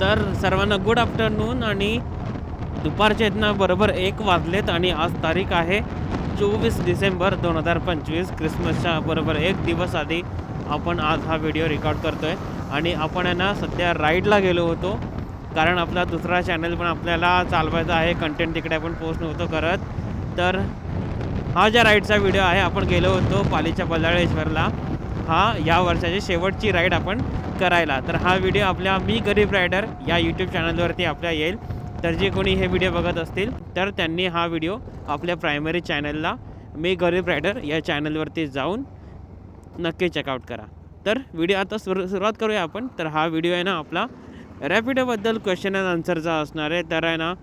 तर सर्वांना good afternoon आणि दुपारचे आहेत ना बरोबर 1 वाजलेत आणि आज तारीख आहे 24 डिसेंबर 2025. क्रिसमसच्या बरोबर 1 दिवस आधी आपण आज हा व्हिडिओ रेकॉर्ड करतो आहे. आणि आपण आहे ना सध्या राईडला गेलो होतो, कारण आपला दुसरा चॅनल पण आपल्याला चालवायचा आहे, कंटेंट तिकडे आपण पोस्ट नव्हतो करत. तर हा ज्या राईडचा व्हिडिओ आहे, आपण गेलो होतो पालीच्या बल्लाळेश्वरला. या वर्षाची शेवटची राईड आपण करायला. तर हा व्हिडिओ आपल्या मी गरीब रायडर या यूट्यूब चॅनलवरती आपल्या येईल. तर जे कोणी हे व्हिडिओ बघत असतील तर त्यांनी हा व्हिडिओ आपल्या प्रायमरी चॅनलला मी गरीब रायडर या चॅनलवरती जाऊन नक्की चेकआउट करा. तर व्हिडिओ आता सुरुवात करूया आपण. तर हा व्हिडिओ आहे ना आपला रॅपिडोबद्दल क्वेश्चन अँड आन्सरचा असणार आहे. तर आहे ना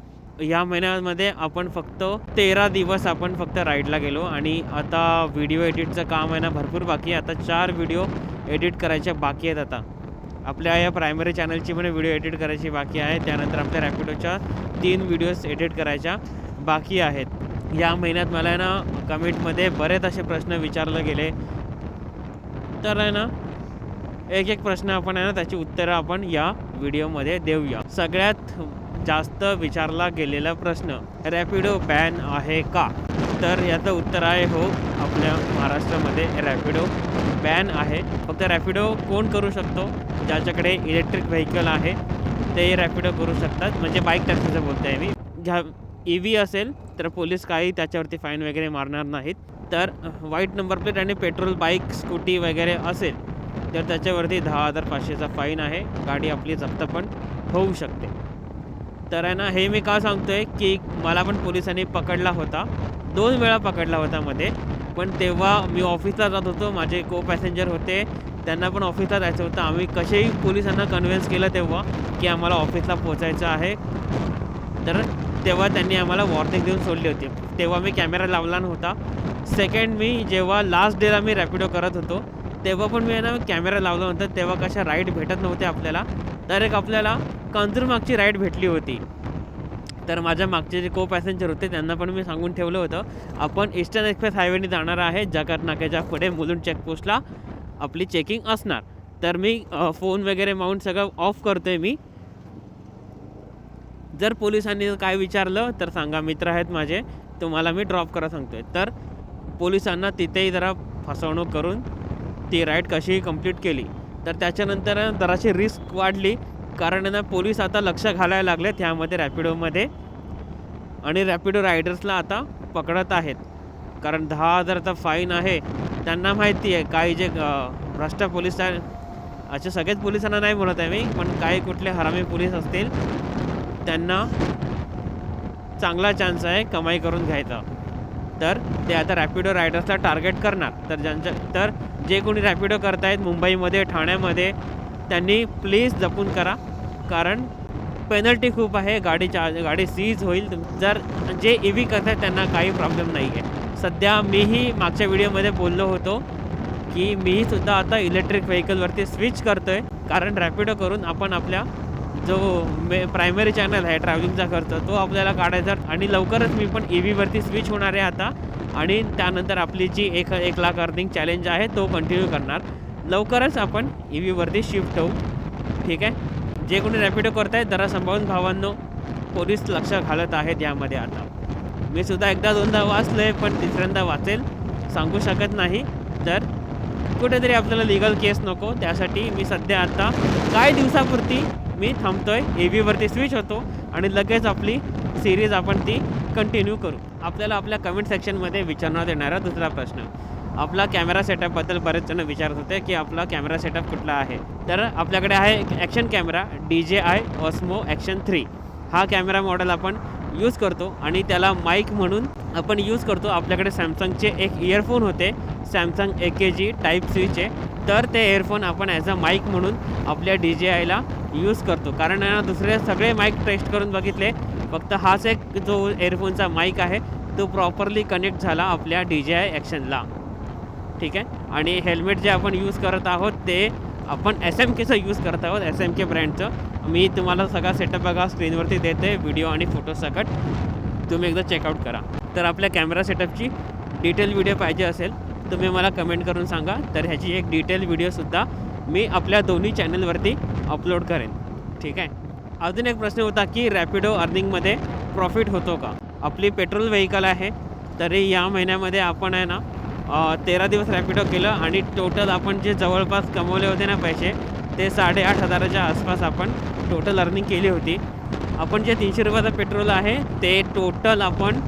या महिन्यामध्ये आपण फक्त 13 दिवस आपण फक्त राईडला गेलो आणि आता व्हिडिओ एडिटचं काम आहे ना भरपूर बाकी आहे. आता 4 व्हिडिओ एडिट करायचे बाकी आहेत. आता आपल्या या प्रायमरी चॅनलची पण व्हिडिओ एडिट करायची बाकी आहे. त्यानंतर आपल्या रॅपिडोच्या 3 व्हिडिओज एडिट करायच्या बाकी आहेत. या महिन्यात मला आहे ना कमेंटमध्ये बरेच असे प्रश्न विचारले गेले. तर आहे ना एक प्रश्न आपण आहे ना त्याची उत्तरं आपण या व्हिडिओमध्ये देऊया. सगळ्यात जास्त विचारला गेलेला प्रश्न, रॅपिडो बॅन आहे का? तर याचं उत्तर आहे हो. आपल्या महाराष्ट्रामध्ये रॅपिडो बॅन आहे. फक्त रॅपिडो कोण करू शकतो? ज्याच्याकडे इलेक्ट्रिक व्हेकल आहे ते रॅपिडो करू शकतात. म्हणजे बाईक टॅक्सीचं बोलतो आहे मी. ज्या EV असेल तर पोलीस काही त्याच्यावरती फाईन वगैरे मारणार नाहीत. तर व्हाईट नंबर प्लेट आणि पेट्रोल बाईक स्कूटी वगैरे असेल तर त्याच्यावरती 10,500चा फाईन आहे. गाडी आपली जप्त पण होऊ शकते. तर आहे ना हे मी का सांगतो आहे की मला पण पोलिसांनी पकडला होता, 2 वेळा पकडला होता मध्ये. पण तेव्हा मी ऑफिसला जात होतो, माझे को पॅसेंजर होते, त्यांना पण ऑफिसला जायचं होतं. आम्ही कसेही पोलिसांना कन्व्हिन्स केलं तेव्हा की आम्हाला ऑफिसला पोचायचं आहे. तर तेव्हा त्यांनी आम्हाला वॉर्निंग देऊन सोडली होती. तेव्हा मी कॅमेरा लावला नव्हता. सेकंड मी जेव्हा लास्ट डेला मी रॅपिडो करत होतो तेव्हा पण मी आहे ना कॅमेरा लावला होता. तेव्हा कशा राईड भेटत नव्हते आपल्याला. तर एक आपल्याला कांजूरमार्गची राईड भेटली होती. तर माझ्या मागचे जे को पॅसेंजर होते त्यांना पण मी सांगून ठेवलं होतं, आपण ईस्टर्न एक्सप्रेस हायवेने जाणार आहे. जकात नाक्याच्या पुढे मुलुंड चेकपोस्टला आपली चेकिंग असणार. तर मी फोन वगैरे माउंट सगळं ऑफ करतो आहे मी. जर पोलिसांनी काय विचारलं तर सांगा, मित्र आहेत माझे, तुम्हाला मी ड्रॉप करा सांगतो आहे. तर पोलिसांना तिथेही जरा फसवणूक करून ती राईड कशीही कंप्लीट केली. तर त्याच्यानंतर जराशी रिस्क वाढली, कारण ना पोलीस आता लक्ष घालायला लागलेत ह्यामध्ये रॅपिडोमध्ये आणि रॅपिडो रायडर्सला आता पकडत आहेत. कारण 10,000चा फाईन आहे. त्यांना माहिती आहे काही जे भ्रष्ट पोलीस आहे, असे सगळेच पोलिसांना नाही बोलत आहे मी, पण काही कुठले हरामी पोलीस असतील त्यांना चांगला चान्स आहे कमाई करून घ्यायचा. तर ते आता रॅपिडो रायडर्सला टार्गेट करणार. तर जे कोणी रॅपिडो करतायत मुंबईमध्ये, ठाण्यामध्ये, त्यांनी प्लीज जपून करा, कारण पेनल्टी खूप आहे. गाडी सीज होईल. जर जे EV करत आहेत त्यांना काही प्रॉब्लेम नाही आहे. सध्या मीही मागच्या व्हिडिओमध्ये बोललो होतो की मीही सुद्धा आता इलेक्ट्रिक व्हेकलवरती स्विच करतो आहे, कारण रॅपिडो करून आपण आपल्या जो प्रायमरी चॅनल आहे ट्रॅव्हलिंगचा खर्च तो आपल्याला काढायचा. आणि लवकरच मी पण EVवरती स्विच होणार आहे आता. आणि त्यानंतर आपली जी 1 लाख अर्निंग चॅलेंज आहे तो कंटिन्यू करणार. लवकरच आपण EVवरती शिफ्ट होऊ. ठीक आहे. जे कोणी रॅपिडो करत आहेत जरा सांभाळून भावांनो, पोलीस लक्ष घालत आहेत यामध्ये. आता मी सुद्धा एकदा 2दा वाचलं आहे, पण तिसऱ्यांदा वाचेल सांगू शकत नाही. तर कुठेतरी आपल्याला लिगल केस नको, त्यासाठी मी सध्या आता काही दिवसापुरती मी थांबतो आहे, EVवरती स्विच होतो आणि लगेच आपली सिरीज आपण ती कंटिन्यू करू. आपल्याला आपल्या कमेंट सेक्शनमध्ये विचारण्यात येणारा दुसरा प्रश्न, आपला कॅमेरा सेटअपबद्दल बरेच जण विचारत होते की आपला कॅमेरा सेटअप कुठला आहे. तर आपल्याकडे आहे एक action camera DJI Osmo Action 3. हा कॅमेरा मॉडेल आपण यूज करतो आणि त्याला माईक म्हणून आपण यूज करतो. आपल्याकडे सॅमसंगचे एक इयरफोन होते, सॅमसंग AKG Type-Cचे. तर ते इयरफोन आपण ॲज अ माईक म्हणून आपल्या DJIला यूज करतो. कारण दुसरे सगळे माईक टेस्ट करून बघितले, फक्त हाच एक जो इयरफोनचा माईक आहे तो प्रॉपरली कनेक्ट झाला आपल्या DJI ॲक्शनला. ठीक आहे. आणि हेल्मेट जे आपण यूज करत आहोत ते आपण SMKचं यूज करत आहोत, SMK ब्रँडचं. मी तुम्हाला सगळा सेटअप बघा स्क्रीनवरती देते, व्हिडिओ आणि फोटो सकट तुम्ही एकदा चेकआउट करा. तर आपल्या कॅमेरा सेटअपची डिटेल व्हिडिओ पाहिजे असेल तुम्ही मला कमेंट करून सांगा. तर ह्याची एक डिटेल व्हिडिओसुद्धा मी आपल्या दोन्ही चॅनलवरती अपलोड करेन. ठीक आहे. अजून एक प्रश्न होता की रॅपिडो अर्निंगमध्ये प्रॉफिट होतो का? आपली पेट्रोल व्हेकल आहे, तरी या महिन्यामध्ये आपण आहे ना 13 दिवस रॅपिडो केलं आणि टोटल आपण जे जवळपास कमवले होते ना पैसे, ते 8,500च्या आसपास आपण टोटल अर्निंग केली होती. आपण जे 300 रुपयाचं पेट्रोल आहे ते टोटल आपण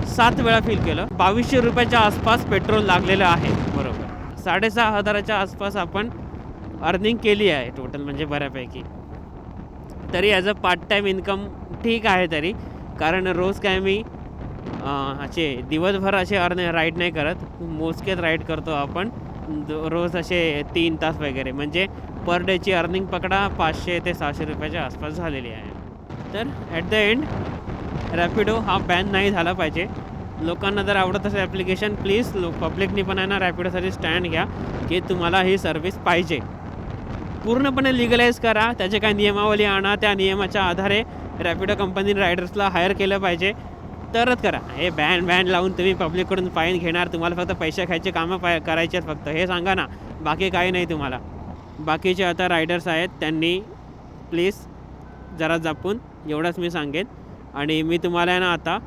7 वेळा फिल केलं. 2,200 रुपयाच्या आसपास पेट्रोल लागलेलं आहे. बरोबर 6,500च्या आसपास आपण अर्निंग केली आहे टोटल, म्हणजे बऱ्यापैकी. तरी as a part time income ठीक आहे तरी, कारण रोज काय मी असे दिवसभर असे राईड नाही करत, मोजकेच राईड करतो आपण रोज असे 3 तास वगैरे, म्हणजे पर डेची अर्निंग पकडा 500 ते 600 रुपयाच्या आसपास झालेली आहे. तर ॲट द एंड रॅपिडो हा बॅन नाही झाला पाहिजे. लोकांना जर आवडत असेल ॲप्लिकेशन, प्लीज पब्लिकनी पण आहे ना रॅपिडोसाठी स्टँड घ्या की तुम्हाला ही सर्व्हिस पाहिजे. पूर्णपणे लिगलाइज करा, त्याचे काही नियमावली आणा, त्या नियमाच्या आधारे रॅपिडो कंपनी रायडर्सला हायर केलं पाहिजे, तरच करा. हे बॅन लावून तुम्ही पब्लिककडून फाईन घेणार, तुम्हाला फक्त पैसे खायचे कामं करायचे आहेत फक्त, हे सांगा ना, बाकी काही नाही तुम्हाला. बाकीचे आता रायडर्स आहेत त्यांनी प्लीज जरा जपून, एवढंच मी सांगेन. आणि मी तुम्हाला आहे ना आता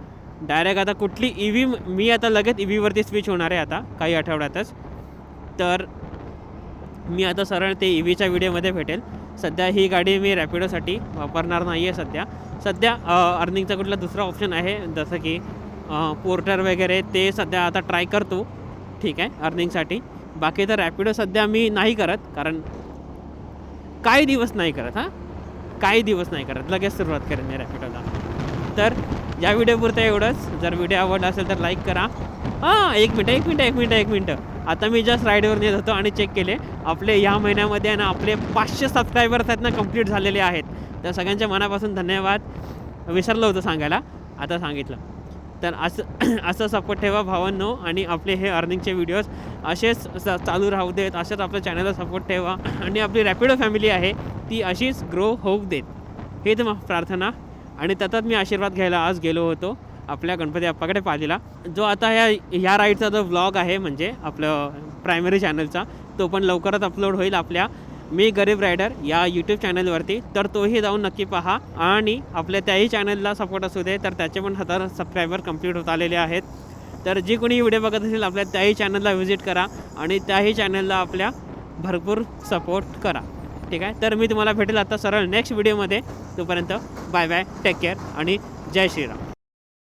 डायरेक्ट आता कुठली मी आता लगेच EVवरती स्विच होणार आहे आता काही आठवड्यातच. तर मी आता सरळ ते EVच्या व्हिडिओमध्ये भेटेल. सध्या ही गाडी मी रॅपिडोसाठी वापरणार नाही आहे. सध्या अर्निंगचा कुठला दुसरा ऑप्शन आहे, जसं की पोर्टर वगैरे, ते सध्या आता ट्राय करतो. ठीक आहे अर्निंगसाठी. बाकी तर रॅपिडो सध्या मी नाही करत, कारण काही दिवस नाही करत. काही दिवस नाही करत, लगेच सुरुवात करेन मी रॅपिडोला. तर या व्हिडिओपुरतं एवढंच. जर व्हिडिओ आवडला असेल तर लाईक करा. एक मिनटं. आता मी जस्ट राईडवर येत होतो आणि चेक केले, आपले या महिन्यामध्ये आहे ना आपले 500 सबस्क्रायबर्स आहेत ना कंप्लीट झालेले आहेत. तर सगळ्यांच्या मनापासून धन्यवाद. विसरलो होतो सांगायला, आता सांगितलं. तर असं सपोर्ट ठेवा भावांनो, आणि आपले हे अर्निंगचे व्हिडिओज असेच चालू राहू देत, असेच आपल्या चॅनलला सपोर्ट ठेवा, आणि आपली रॅपिडो फॅमिली आहे ती अशीच ग्रो होऊ देत, हे तर प्रार्थना. आणि त्यातच मी आशीर्वाद घ्यायला आज गेलो होतो आपल्या गणपती बाप्पाकडे पालीला. जो आता ह्या राईडचा जो व्लॉग आहे, म्हणजे आपलं प्रायमरी चॅनलचा, तो पण लवकरच अपलोड होईल आपल्या मी गरीब रायडर या यूट्यूब चॅनलवरती. तर तोही जाऊन नक्की पहा, आणि आपल्या त्याही चॅनलला सपोर्ट असू दे. तर त्याचे पण 1000 सबस्क्रायबर कंप्लीट होत आलेले आहेत. तर जी कोणी व्हिडिओ बघत असेल आपल्या त्याही चॅनलला व्हिजिट करा, आणि त्याही चॅनलला आपल्या भरपूर सपोर्ट करा. ठीक आहे. तर मी तुम्हाला भेटेल आता सरळ नेक्स्ट व्हिडिओमध्ये. तोपर्यंत बाय बाय, टेक केअर आणि जय श्रीराम.